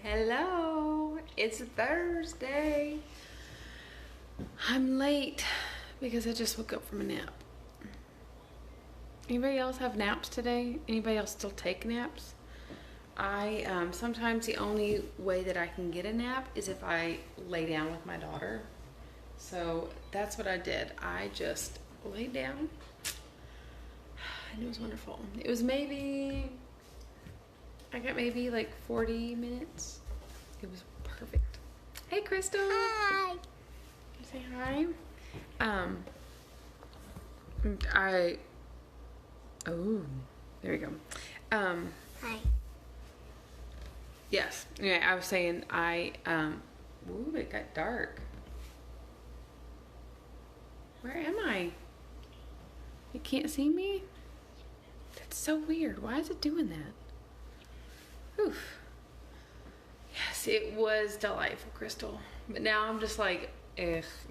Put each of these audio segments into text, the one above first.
Hello, it's Thursday. I'm late because I just woke up from a nap. Anybody else have naps today? Anybody else still take naps? I sometimes the only way that I can get a nap is if I lay down with my daughter. So that's what I did. I just laid down and it was wonderful. It was I got maybe like 40 minutes. It was perfect. Hey, Crystal. Hi. You say hi? Oh, there we go. Hi. Yes. Anyway, I was saying ooh, it got dark. Where am I? You can't see me? That's so weird. Why is it doing that? Oof. Yes, it was delightful, Crystal. But now I'm just like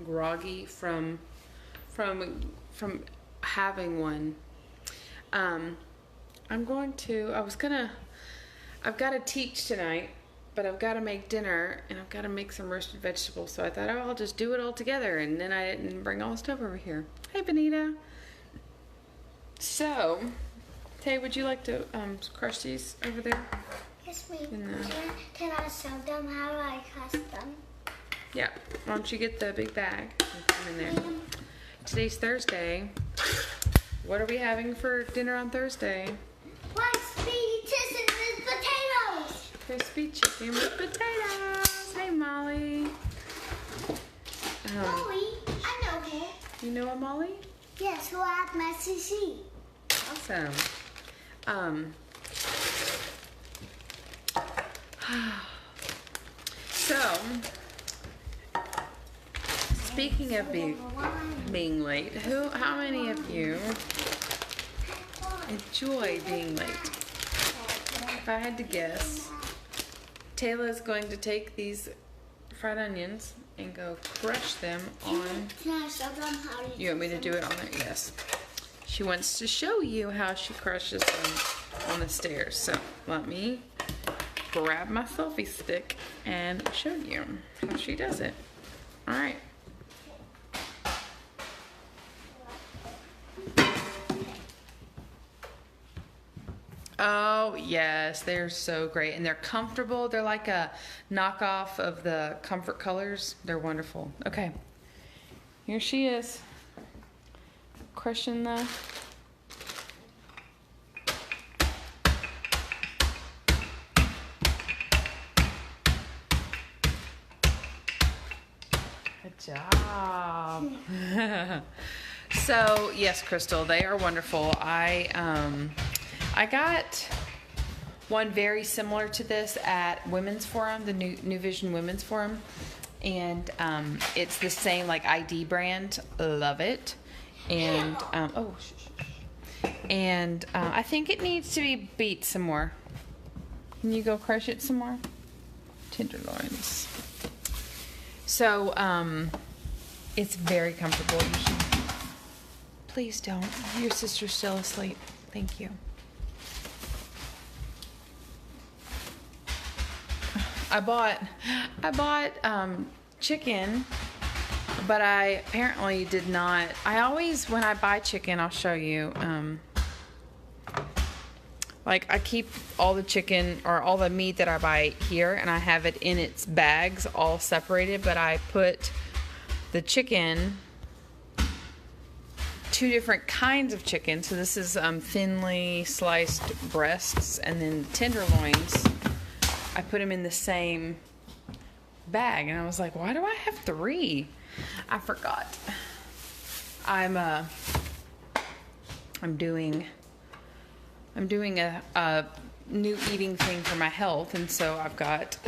groggy from having one. I've got to teach tonight, but I've got to make dinner and I've got to make some roasted vegetables. So I thought, I'll just do it all together, and then I didn't bring all the stuff over here. Hey, Benita. So, Tay, would you like to crush these over there? Yes, ma'am. Can I show them how I crush them? Yeah. Why don't you get the big bag and put them in there? Today's Thursday. What are we having for dinner on Thursday? Crispy chicken with potatoes. Crispy chicken with potatoes. Hey, Molly. Molly, I know her. You know a Molly? Yes, who had my CC. Awesome. So, speaking of being late, how many of you enjoy being late? If I had to guess, Taylor's going to take these fried onions and go crush them on... Can I show them how to You want me to do it on there? Yes. She wants to show you how she crushes them on the stairs. So let me grab my selfie stick and show you how she does it. All right. Oh, yes, they're so great. And they're comfortable. They're like a knockoff of the Comfort Colors. They're wonderful. Okay. Here she is. Crushing the... Good job. So, yes, Crystal, they are wonderful. I got one very similar to this at Women's Forum, the New Vision Women's Forum. And it's the same like ID brand. Love it. And, I think it needs to be beat some more. Can you go crush it some more? Tenderloins. So, it's very comfortable. You should... Please don't. Your sister's still asleep. Thank you. I bought chicken, but I apparently did not. I always, when I buy chicken, I'll show you, like I keep all the chicken or all the meat that I buy here and I have it in its bags all separated, but I put the chicken, two different kinds of chicken. So this is thinly sliced breasts, and then tenderloins, I put them in the same bag, and I was like, why do I have three? I forgot. I'm doing a new eating thing for my health, and so I've got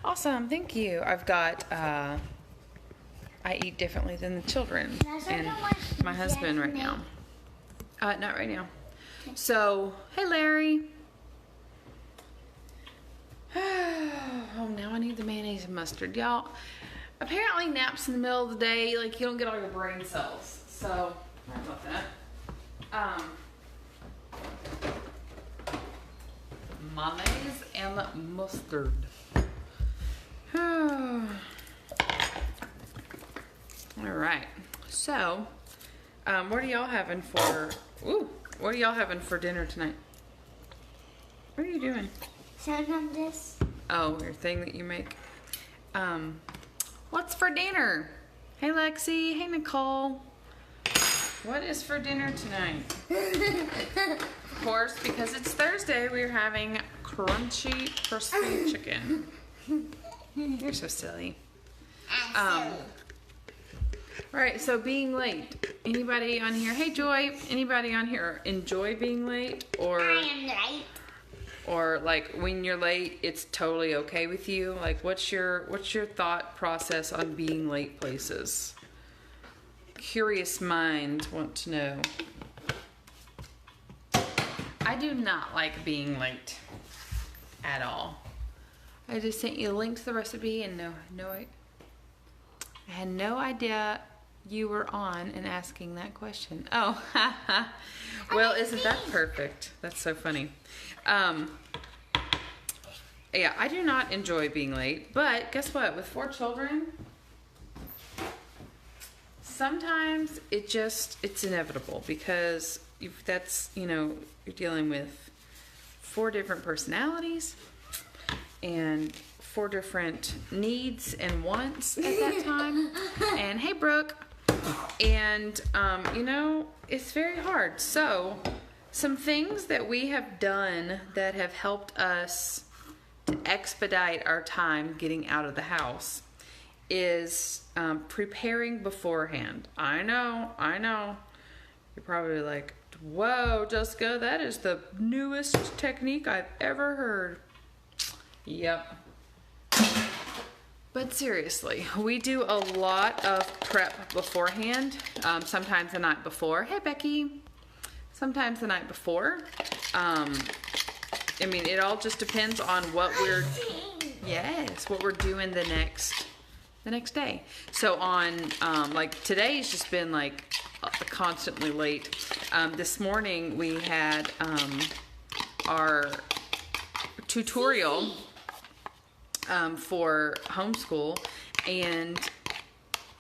awesome, thank you. I've got I eat differently than the children and my husband right now. Not right now. So, hey Larry. Oh, now I need the mayonnaise and mustard. Y'all, apparently naps in the middle of the day, like you don't get all your brain cells. So, sorry about that. mayonnaise and mustard. All right. So, what are y'all having for? What are y'all having for dinner tonight? What are you doing? Sound on this? Oh, your thing that you make. What's for dinner? Hey, Lexi. Hey, Nicole. What is for dinner tonight? Of course, because it's Thursday, we're having crunchy, crispy chicken. You're so silly. All right, so being late. Anybody on here? Hey, Joy. Anybody on here enjoy being late, or I am late. or like when you're late, it's totally okay with you? Like, what's your thought process on being late places? Curious minds want to know. I do not like being late at all. I just sent you a link to the recipe and I had no idea you were on and asking that question. Oh, well, isn't that perfect? That's so funny. Yeah, I do not enjoy being late, but guess what? With 4 children, sometimes it's inevitable, because you're dealing with 4 different personalities and 4 different needs and wants at that time. And hey, Brooke. And, it's very hard. So, some things that we have done that have helped us to expedite our time getting out of the house is preparing beforehand. I know. You're probably like, whoa, Jessica, that is the newest technique I've ever heard. Yep. But seriously, we do a lot of prep beforehand. Sometimes the night before. Hey, Becky. Sometimes the night before. It all just depends on what we're doing the next day. So on, today's just been constantly late. This morning we had our tutorial for homeschool, and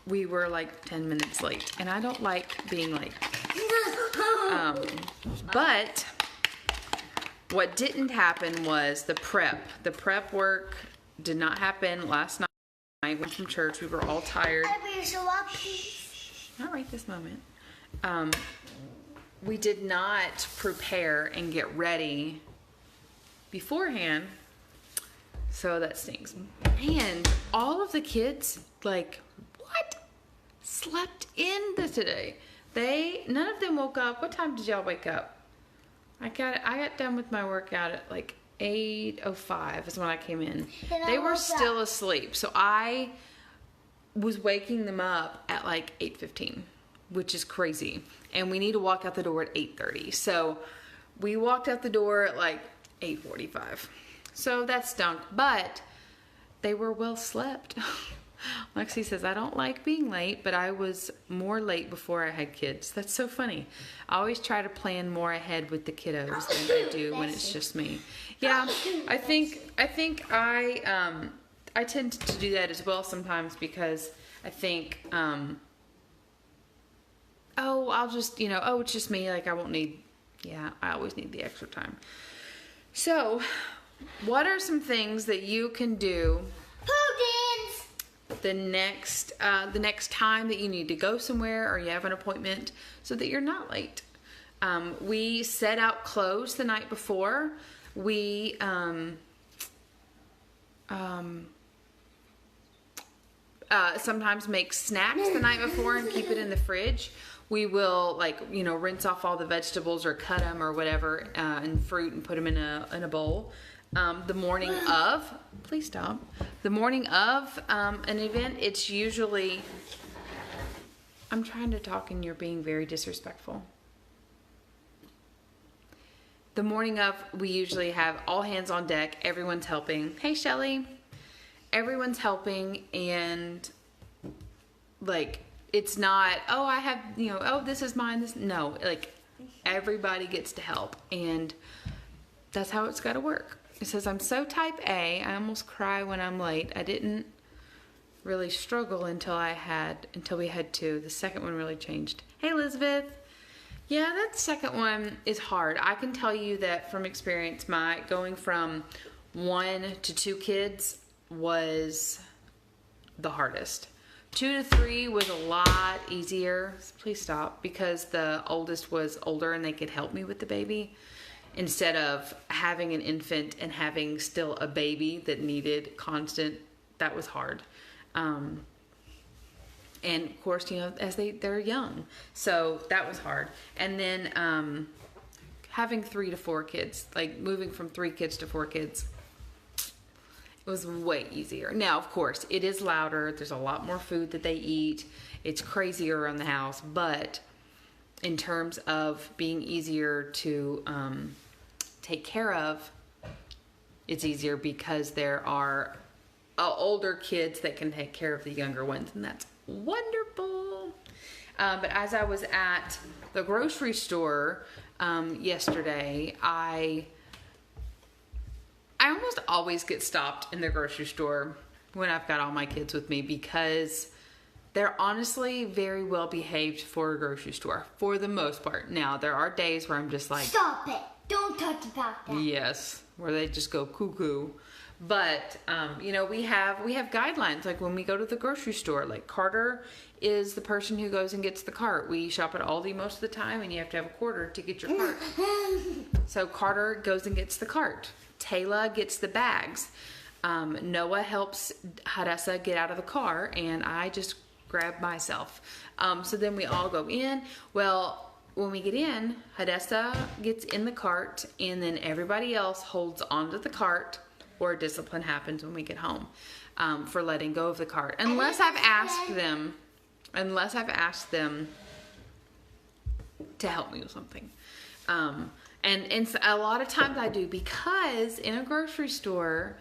we were 10 minutes late, and I don't like being late. But what didn't happen was the prep. The prep work did not happen last night. I went from church. We were all tired. Not right this moment. We did not prepare and get ready beforehand. So that stinks. And all of the kids, slept in today. None of them woke up. What time did y'all wake up? I got done with my workout at 8:05 is when I came in. They were still asleep. So I was waking them up at 8:15, which is crazy. And we need to walk out the door at 8:30. So we walked out the door at 8:45. So that stunk, but they were well slept. Lexi says, I don't like being late, but I was more late before I had kids. That's so funny. I always try to plan more ahead with the kiddos than I do when it's just me. Yeah, I think I tend to do that as well sometimes, because I think, I'll just, it's just me. I won't need, I always need the extra time. So, what are some things that you can do the next time that you need to go somewhere or you have an appointment, so that you're not late? We set out clothes the night before. We sometimes make snacks the night before and keep it in the fridge. We will rinse off all the vegetables or cut them or whatever, and fruit, and put them in a bowl. The morning of, please stop. The morning of an event, it's usually, I'm trying to talk and you're being very disrespectful. The morning of, we usually have all hands on deck. Everyone's helping. Hey, Shelly. Everyone's helping, and it's not, I have, this is mine. No, everybody gets to help, and that's how it's got to work. it says, I'm so type A, I almost cry when I'm late. I didn't really struggle until we had two. The second one really changed. Hey, Elizabeth. Yeah, that second one is hard. I can tell you that from experience, my going from 1 to 2 kids was the hardest. 2 to 3 was a lot easier. Please stop, because the oldest was older and they could help me with the baby instead of having an infant and having still a baby that needed constant. That was hard. And of course, you know, as they're young, so that was hard. And then having 3 to 4 kids, like moving from 3 kids to 4 kids, it was way easier. Now, of course, it is louder. There's a lot more food that they eat. It's crazier around the house, but in terms of being easier to take care of, it's easier because there are older kids that can take care of the younger ones, and that's wonderful. But as I was at the grocery store yesterday, I almost always get stopped in the grocery store when I've got all my kids with me, because they're honestly very well behaved for a grocery store for the most part. Now, there are days where I'm just like, stop it, don't talk about that. Yes, where they just go cuckoo. But you know, we have guidelines, like when we go to the grocery store. Like Carter is the person who goes and gets the cart. We shop at Aldi most of the time, and you have to have a quarter to get your cart. So Carter goes and gets the cart. Taylor gets the bags. Noah helps Hadessa get out of the car, and I just grab myself. So then we all go in. Well, when we get in, Hadessa gets in the cart, and then everybody else holds onto the cart, or discipline happens when we get home for letting go of the cart. Unless I've asked them to help me with something. And so a lot of times I do, because in a grocery store,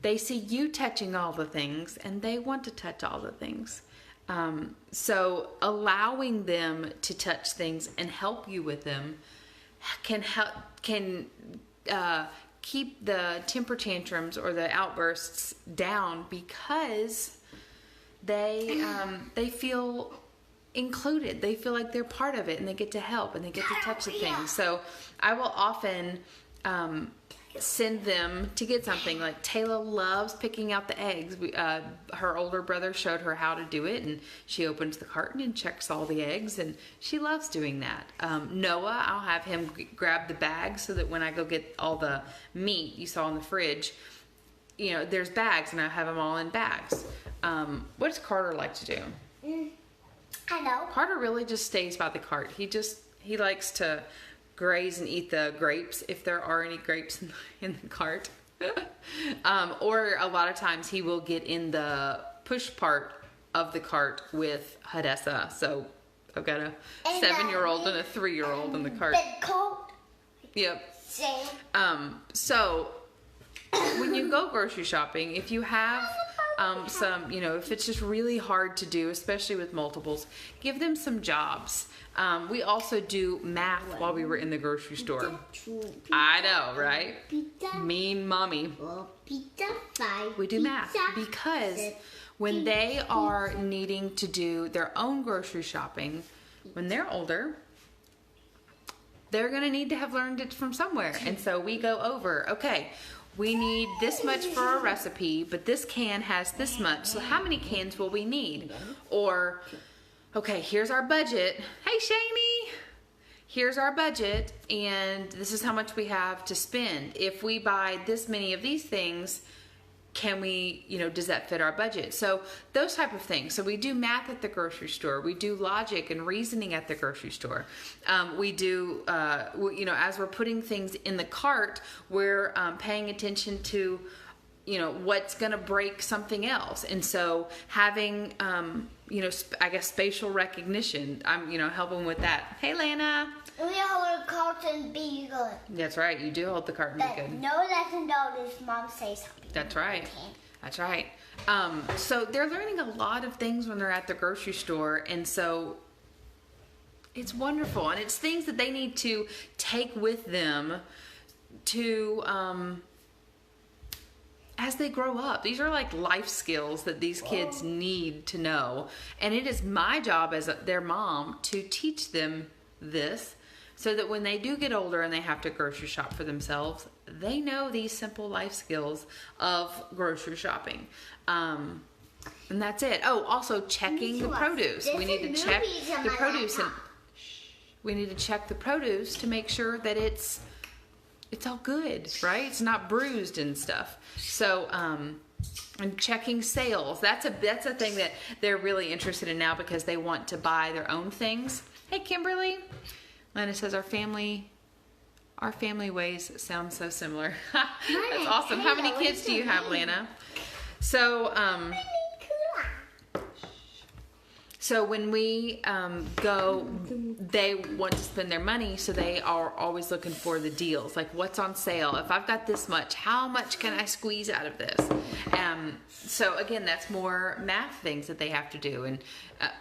they see you touching all the things and they want to touch all the things. So allowing them to touch things and help you with them can keep the temper tantrums or the outbursts down, because they feel included. They feel like they're part of it, and they get to help, and they get to touch the things. So I will often send them to get something. Like Taylor loves picking out the eggs. Her older brother showed her how to do it, and she opens the carton and checks all the eggs, and she loves doing that. Noah, I'll have him grab the bags so that when I go get all the meat you saw in the fridge, you know, there's bags, and I have them all in bags. What does Carter like to do? I know. Carter really just stays by the cart. He likes to graze and eat the grapes, if there are any grapes in the cart. Or a lot of times he will get in the push part of the cart with Hadessa. So I've got a 7-year-old and a 3-year-old in the cart. The coat. Yep. Same. So when you go grocery shopping, if you have some, you know, if it's just really hard to do, especially with multiples, give them some jobs. We also do math while we were in the grocery store. I know, right? Mean mommy. We do math because when they are needing to do their own grocery shopping, when they're older, they're going to need to have learned it from somewhere. And so we go over, okay, we need this much for a recipe, but this can has this much. So how many cans will we need? Or, okay, here's our budget. Hey, Shani. Here's our budget, and this is how much we have to spend. If we buy this many of these things, can we, you know, does that fit our budget? So those type of things. So we do math at the grocery store. We do logic and reasoning at the grocery store. We do, you know, as we're putting things in the cart, we're paying attention to, you know, what's going to break something else. And so having, you know, I guess spatial recognition, I'm, you know, helping with that. Hey, Lana. We hold the carton be good. That's right. You do hold the cart and be good. No lesson notice, Mom says something. That's right. That's right. So they're learning a lot of things when they're at the grocery store, and so it's wonderful. And it's things that they need to take with them to as they grow up. These are like life skills that these kids need to know. And it is my job as their mom to teach them this so that when they do get older and they have to grocery shop for themselves, they know these simple life skills of grocery shopping. And that's it. Oh, also checking the produce. We need to check the produce, and we need to check the produce to make sure that it's all good, right? It's not bruised and stuff. So, and checking sales. That's a thing that they're really interested in now because they want to buy their own things. Hey, Kimberly. Lana says our family ways sound so similar. That's awesome. How many kids do you have, Lana? So, so when we go, they want to spend their money, so they are always looking for the deals. Like, what's on sale? If I've got this much, how much can I squeeze out of this? So again, that's more math things that they have to do. And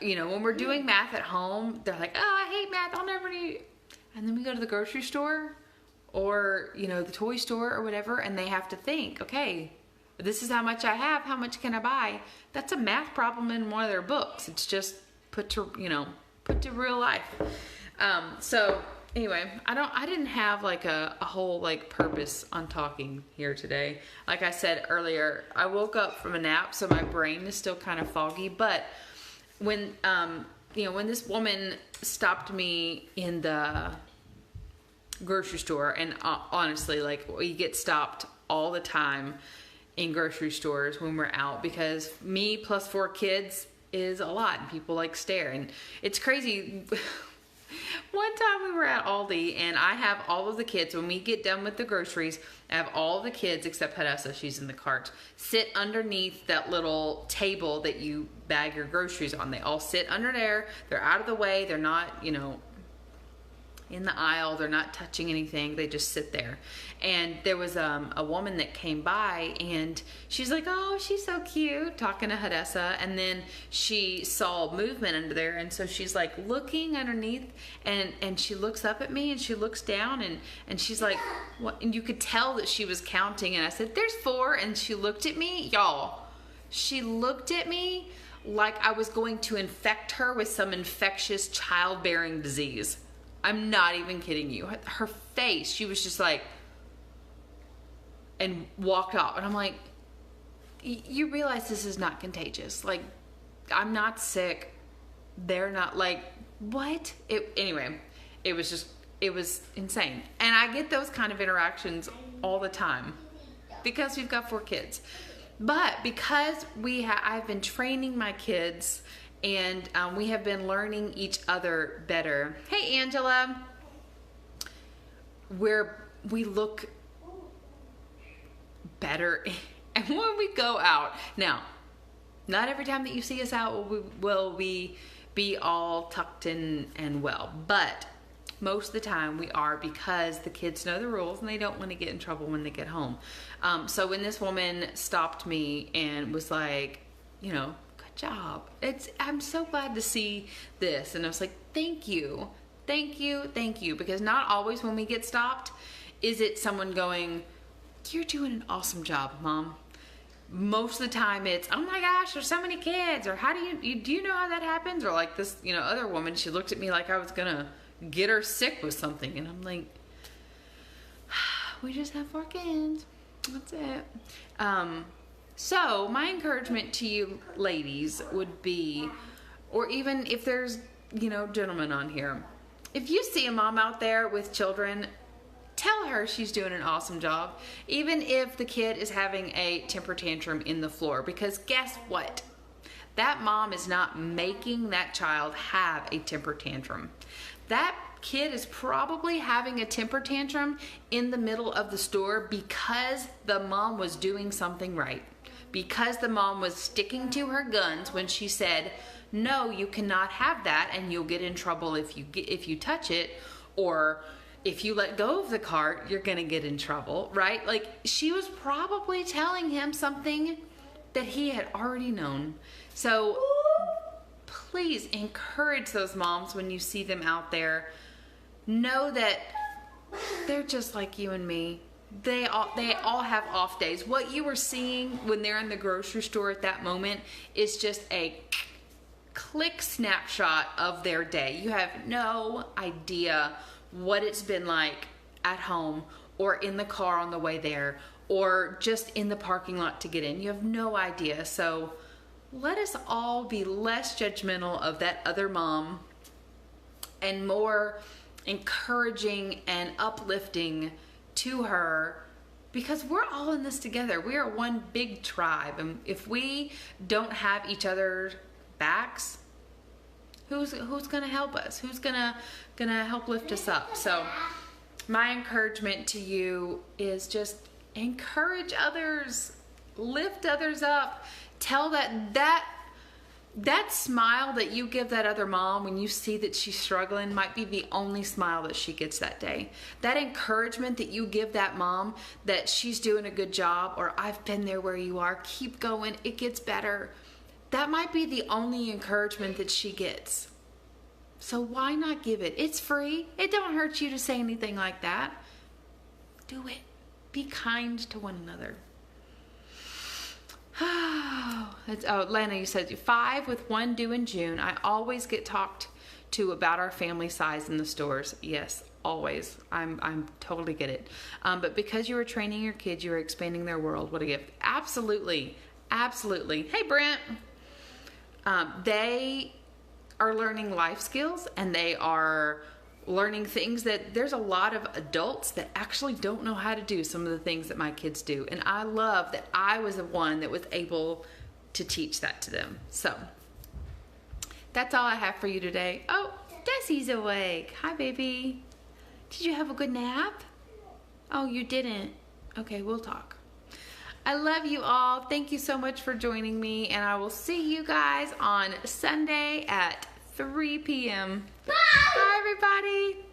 when we're doing math at home, they're like, "Oh, I hate math. I'll never need." And then we go to the grocery store, or the toy store or whatever, and they have to think, okay, this is how much I have. How much can I buy? That's a math problem in one of their books. It's just put to real life. So anyway, I didn't have like a whole like purpose on talking here today. Like I said earlier, I woke up from a nap, so my brain is still kind of foggy. But when when this woman stopped me in the grocery store, and honestly, like, we get stopped all the time in grocery stores when we're out, because me plus 4 kids is a lot, and people like stare, and it's crazy. One time we were at Aldi, and I have all of the kids, when we get done with the groceries, I have all of the kids except Hadessa, she's in the cart, sit underneath that little table that you bag your groceries on. They all sit under there. They're out of the way. They're not, in the aisle. They're not touching anything. They just sit there. And there was a woman that came by, and she's like, "Oh, she's so cute," talking to Hadessa. And then she saw movement under there, and so she's like looking underneath, and she looks up at me, and she looks down, and she's like, "What?" And you could tell that she was counting, and I said, "There's 4." And she looked at me, y'all. She looked at me like I was going to infect her with some infectious childbearing disease. I'm not even kidding you. Her face, she was just like, and walked off. And I'm like, you realize this is not contagious. Like, I'm not sick. They're not, like, what? Anyway, it was insane. And I get those kind of interactions all the time because we've got 4 kids. But because I've been training my kids, and we have been learning each other better. Hey, Angela. We look better. And when we go out, now, not every time that you see us out will we be all tucked in and well. But most of the time we are, because the kids know the rules and they don't want to get in trouble when they get home. So when this woman stopped me and was like, job. I'm so glad to see this. And I was like, thank you. Because not always when we get stopped is it someone going, "You're doing an awesome job, Mom." Most of the time it's, "Oh my gosh, there's so many kids," or "How do you know how that happens?" Or like this, other woman, she looked at me like I was gonna get her sick with something. And I'm like, we just have 4 kids. That's it. So my encouragement to you ladies would be, or even if there's, gentlemen on here, if you see a mom out there with children, tell her she's doing an awesome job, even if the kid is having a temper tantrum in the floor, because guess what? That mom is not making that child have a temper tantrum. That kid is probably having a temper tantrum in the middle of the store because the mom was doing something right. Because the mom was sticking to her guns when she said, "No, you cannot have that, and you'll get in trouble if you touch it, or if you let go of the cart, you're gonna get in trouble," right? Like, she was probably telling him something that he had already known. So please encourage those moms when you see them out there. Know that they're just like you and me. They all have off days. What you are seeing when they're in the grocery store at that moment is just a click snapshot of their day. You have no idea what it's been like at home or in the car on the way there or just in the parking lot to get in. You have no idea. So let us all be less judgmental of that other mom and more encouraging and uplifting to her, because we're all in this together. We are one big tribe, and if we don't have each other's backs, who's gonna help us? Who's gonna help lift us up? So my encouragement to you is just encourage others, lift others up. Tell that smile that you give that other mom when you see that she's struggling might be the only smile that she gets that day. That encouragement that you give that mom that she's doing a good job, or I've been there where you are, keep going, it gets better. That might be the only encouragement that she gets. So why not give it? It's free. It don't hurt you to say anything like that. Do it. Be kind to one another. Lana, you said 5 with 1 due in June. I always get talked to about our family size in the stores. Yes, always. I'm totally get it. But because you were training your kids, you were expanding their world. What a gift. Absolutely. Absolutely. Hey, Brent. They are learning life skills, and they are learning things that there's a lot of adults that actually don't know how to do some of the things that my kids do. And I love that I was the one that was able to teach that to them. So that's all I have for you today. Oh, Desi's awake. Hi, baby. Did you have a good nap? Oh, you didn't. Okay, we'll talk. I love you all. Thank you so much for joining me, and I will see you guys on Sunday at 3 p.m. Bye, everybody.